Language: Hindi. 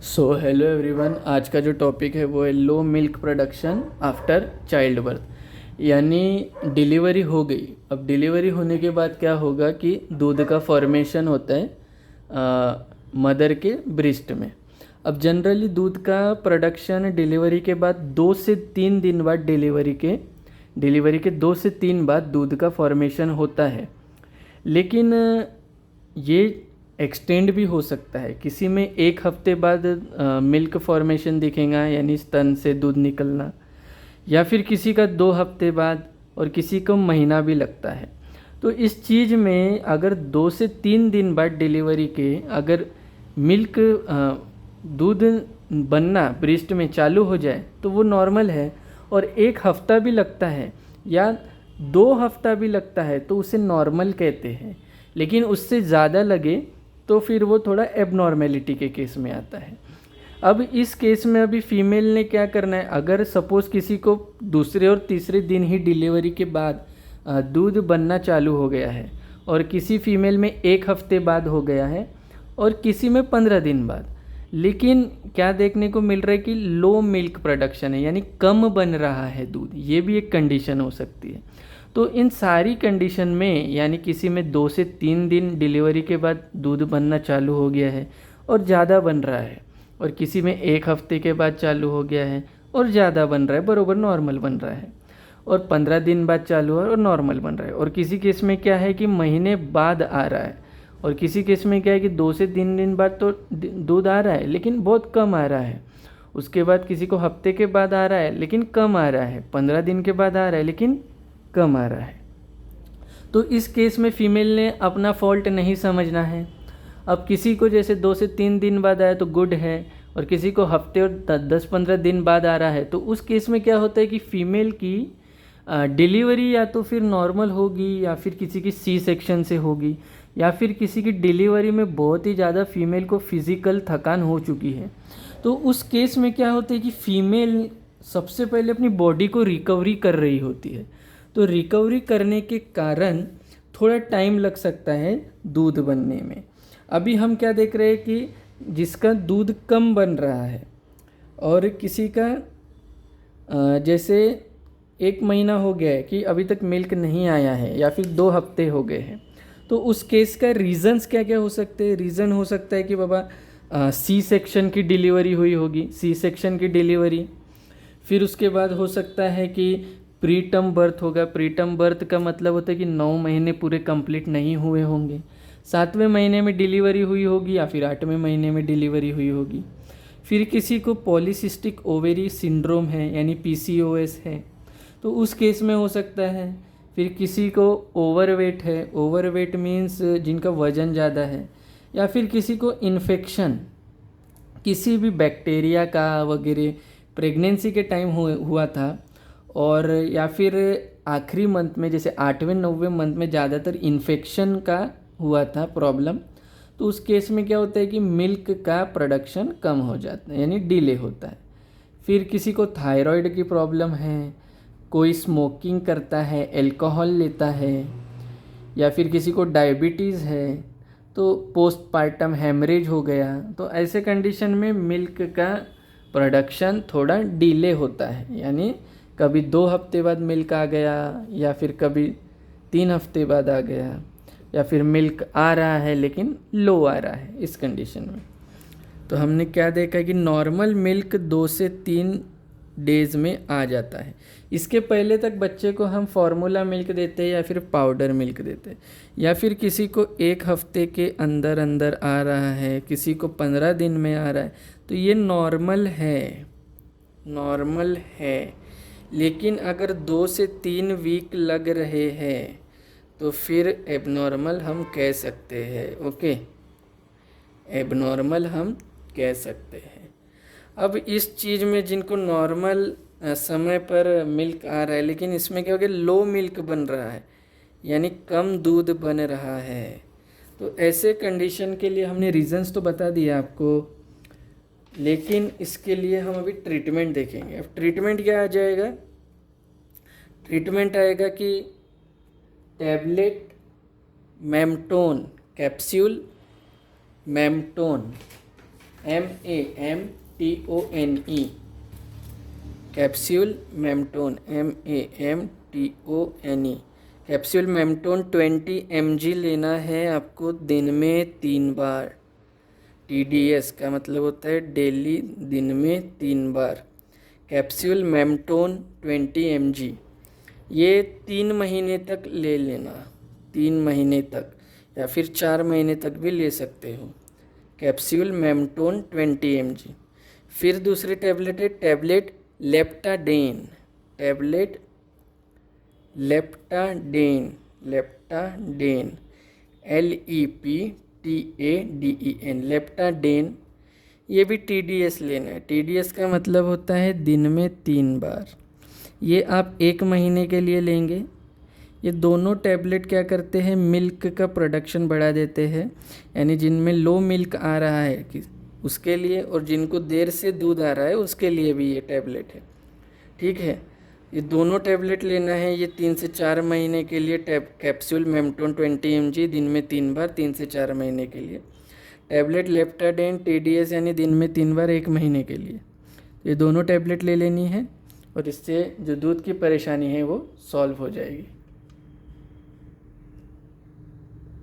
सो हेलो एवरीवन, आज का जो टॉपिक है वो है low milk production after child birth. यानी डिलीवरी हो गई। अब डिलीवरी होने के बाद क्या होगा कि दूध का फॉर्मेशन होता है मदर के ब्रेस्ट में। अब जनरली दूध का प्रोडक्शन डिलीवरी के बाद 2 से 3 दिन बाद डिलीवरी के 2 से 3 बाद दूध का फॉर्मेशन होता है। लेकिन ये एक्सटेंड भी हो सकता है। किसी में 1 हफ्ते बाद मिल्क फॉर्मेशन दिखेगा, यानी स्तन से दूध निकलना, या फिर किसी का 2 हफ्ते बाद, और किसी को महीना भी लगता है। तो इस चीज़ में अगर 2 से 3 दिन बाद डिलीवरी के अगर मिल्क दूध बनना ब्रेस्ट में चालू हो जाए तो वो नॉर्मल है। और 1 हफ्ता भी लगता है या 2 हफ्ता भी लगता है तो उसे नॉर्मल कहते हैं। लेकिन उससे ज़्यादा लगे तो फिर वो थोड़ा एबनॉर्मेलिटी के केस में आता है। अब इस केस में अभी फीमेल ने क्या करना है, अगर सपोज़ किसी को दूसरे और तीसरे दिन ही डिलीवरी के बाद दूध बनना चालू हो गया है, और किसी फीमेल में 1 हफ्ते बाद हो गया है, और किसी में 15 दिन बाद, लेकिन क्या देखने को मिल रहा है कि लो मिल्क प्रोडक्शन है, यानी कम बन रहा है दूध, ये भी एक कंडीशन हो सकती है। तो इन सारी कंडीशन में, यानी किसी में 2 से 3 दिन डिलीवरी के बाद दूध बनना चालू हो गया है और ज़्यादा बन रहा है, और किसी में 1 हफ्ते के बाद चालू हो गया है और ज़्यादा बन रहा है, बरोबर नॉर्मल बन रहा है, और 15 दिन बाद चालू है और नॉर्मल बन रहा है, और किसी केस में क्या है कि महीने बाद आ रहा है, और किसी केस में क्या है कि 2 से 3 दिन बाद तो दूध आ रहा है लेकिन बहुत कम आ रहा है। उसके बाद किसी को हफ्ते के बाद आ रहा है लेकिन कम आ रहा है, 15 दिन के बाद आ रहा है लेकिन कम आ रहा है। तो इस केस में फीमेल ने अपना फॉल्ट नहीं समझना है। अब किसी को जैसे 2 से 3 दिन बाद आया तो गुड है, और किसी को हफ्ते और 10-15 दिन बाद आ रहा है, तो उस केस में क्या होता है कि फीमेल की डिलीवरी या तो फिर नॉर्मल होगी, या फिर किसी की सी सेक्शन से होगी, या फिर किसी की डिलीवरी में बहुत ही ज़्यादा फीमेल को फिज़िकल थकान हो चुकी है। तो उस केस में क्या होता है कि फ़ीमेल सबसे पहले अपनी बॉडी को रिकवरी कर रही होती है। तो रिकवरी करने के कारण थोड़ा टाइम लग सकता है दूध बनने में। अभी हम क्या देख रहे हैं कि जिसका दूध कम बन रहा है, और किसी का जैसे 1 महीना हो गया है कि अभी तक मिल्क नहीं आया है, या फिर 2 हफ्ते हो गए हैं, तो उस केस का रीज़न्स क्या क्या हो सकते हैं। रीज़न हो सकता है कि बाबा सी सेक्शन की डिलीवरी हुई होगी, सी सेक्शन की डिलीवरी। फिर उसके बाद हो सकता है कि प्री टर्म बर्थ होगा। प्री टर्म बर्थ का मतलब होता है कि 9 महीने पूरे कंप्लीट नहीं हुए होंगे, 7वें महीने में डिलीवरी हुई होगी, या फिर 8वें महीने में डिलीवरी हुई होगी। फिर किसी को पॉलीसिस्टिक ओवेरी सिंड्रोम है, यानी पीसीओएस है, तो उस केस में हो सकता है। फिर किसी को ओवरवेट है, ओवरवेट मीन्स जिनका वज़न ज़्यादा है, या फिर किसी को इन्फेक्शन किसी भी बैक्टीरिया का वगैरह प्रेगनेंसी के टाइम हुआ था, और या फिर आखिरी मंथ में जैसे 8वें 9वें मंथ में ज़्यादातर इन्फेक्शन का हुआ था प्रॉब्लम, तो उस केस में क्या होता है कि मिल्क का प्रोडक्शन कम हो जाता है, यानी डिले होता है। फिर किसी को थायराइड की प्रॉब्लम है, कोई स्मोकिंग करता है, अल्कोहल लेता है, या फिर किसी को डायबिटीज़ है, तो पोस्टपार्टम हेमरेज हो गया, तो ऐसे कंडीशन में मिल्क का प्रोडक्शन थोड़ा डिले होता है। यानी कभी 2 हफ्ते बाद मिल्क आ गया, या फिर कभी 3 हफ्ते बाद आ गया, या फिर मिल्क आ रहा है लेकिन लो आ रहा है। इस कंडीशन में तो हमने क्या देखा कि नॉर्मल मिल्क 2 से 3 डेज़ में आ जाता है। इसके पहले तक बच्चे को हम फार्मूला मिल्क देते हैं, या फिर पाउडर मिल्क देते हैं, या फिर किसी को 1 हफ्ते के अंदर अंदर आ रहा है, किसी को 15 दिन में आ रहा है, तो ये नॉर्मल है, नॉर्मल है। लेकिन अगर 2 से 3 वीक लग रहे हैं तो फिर एबनॉर्मल हम कह सकते हैं। ओके, एबनॉर्मल हम कह सकते हैं। अब इस चीज़ में जिनको नॉर्मल समय पर मिल्क आ रहा है, लेकिन इसमें क्या हो गया, लो मिल्क बन रहा है, यानी कम दूध बन रहा है, तो ऐसे कंडीशन के लिए हमने रीज़न्स तो बता दिया आपको। लेकिन इसके लिए हम अभी ट्रीटमेंट देखेंगे। अब ट्रीटमेंट क्या आ जाएगा, ट्रीटमेंट आएगा कि tablet Mamtone capsule Mamtone MAMTONE, capsule Mamtone, MAMTONE, capsule Mamtone 20 mg लेना है आपको दिन में 3 बार। TDS का मतलब होता है डेली, दिन में 3 बार। कैप्सूल मेम्टोन 20 mg, ये 3 महीने तक ले लेना, 3 महीने तक, या फिर 4 महीने तक भी ले सकते हो। Capsule Mamtone 20 mg। फिर दूसरी टैबलेट है tablet Leptaden, tablet Leptaden, Leptaden LEPTADEN, Leptaden. ये भी TDS लेना है। TDS का मतलब होता है दिन में 3 बार। ये आप 1 महीने के लिए लेंगे। ये दोनों टैबलेट क्या करते हैं, मिल्क का प्रोडक्शन बढ़ा देते हैं, यानी जिनमें लो मिल्क आ रहा है कि उसके लिए, और जिनको देर से दूध आ रहा है उसके लिए भी ये टैबलेट है। ठीक है, ये दोनों टैबलेट लेना है। ये 3 से 4 महीने के लिए कैप्सूल मेम्टोन 20 mg, दिन में 3 बार, 3 से 4 महीने के लिए। टैबलेट लेप्टाडेन TDS यानी दिन में 3 बार 1 महीने के लिए। ये दोनों टैबलेट ले लेनी है और इससे जो दूध की परेशानी है वो सॉल्व हो जाएगी।